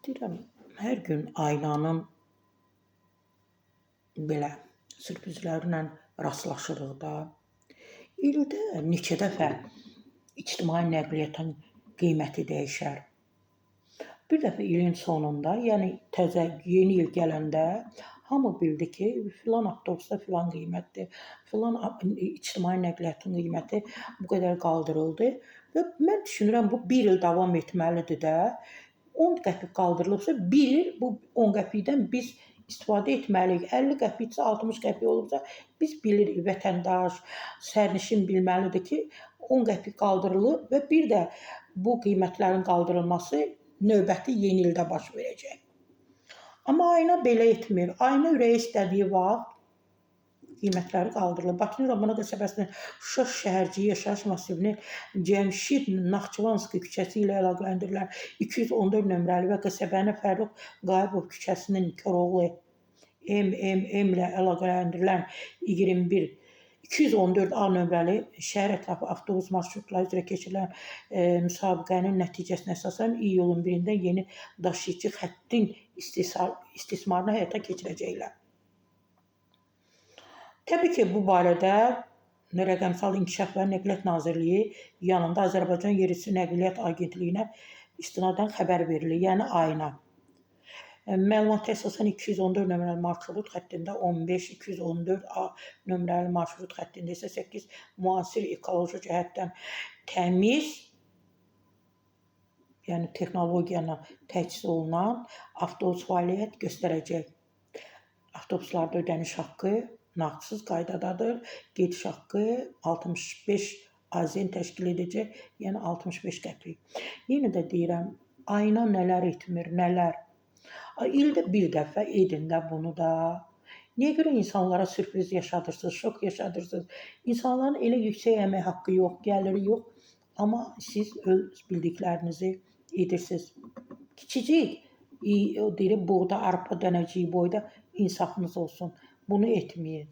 Deyirəm, hər gün aynanın belə sürprizlərlə rastlaşırıq da. İldə neçə dəfə ictimai nəqliyyatın qiyməti dəyişər. Bir dəfə ilin sonunda, yəni təzə yeni il gələndə hamı bildi ki, filan avtobusda filan qiymətdir, filan ictimai nəqliyyatın qiyməti bu qədər qaldırıldı və mən düşünürəm bu 1 il davam etməlidir də. 10 qəpik qaldırılıbsa 1 il bu 10 qəpikdən biz istifadə etməliyik. 50 qəpiksə 60 qəpik olubsa biz bilirik, vətəndaş, sərnişin bilməlidir ki, 10 qəpik qaldırılıb və bir də bu qiymətlərin qaldırılması növbəti yeni ildə baş verəcək. Amma ayna belə etmir. Ayna ürəyi istədiyi vaxt qiymətləri qaldırılır. Bakının Ramana qəsəbəsinin Şuşa şəhərciyi yaşayış masivinin Cəmşid Naxçıvanski küçəsi ilə əlaqələndirilən 214 nömrəli və qəsəbənin Fərrux Qayıbov küçəsinin Koroğlu MMM ilə əlaqələndirilən 21 214A nömrəli şəhər ətrafı avtobus marşrutları üzrə keçirilən müsabiqənin nəticəsinə əsasən iyulun 1-də yeni daşıyıcı xəttin istismarını həyata keçirəcəklər. Təbii ki, bu barədə Rəqəmsal İnkişaf və Nəqliyyat Nazirliyi yanında Azərbaycan Yerüstü Nəqliyyat Agentliyinə istinadən xəbər verilir, yəni ayna. Məlumata əsasən 214 nömrəli marşrut xəttində 15, 214A nömrəli marşrut xəttində isə 8 müasir ekoloji cəhətdən təmiz, yəni texnologiya ilə təchiz olunan avtobus fəaliyyət göstərəcək. Avtobuslarda ödəniş haqqı nağdsız qaydadadır. Gediş haqqı 65 AZN təşkil edəcək, yəni 65 qəpik. Yenə də deyirəm, ayna nələr etmir, nələr. İldə bir dəfə edin də bunu da. Niyə görə insanlara sürpriz yaşadırsınız, şok yaşadırsınız? İnsanların elə yüksək əmək haqqı yox, gəliri yox. Amma siz öz bildiklərinizi edirsiniz. Kiçicik, deyirəm, buğda, arpa dənəciyi boyda insafınız olsun. Bunu etməyin.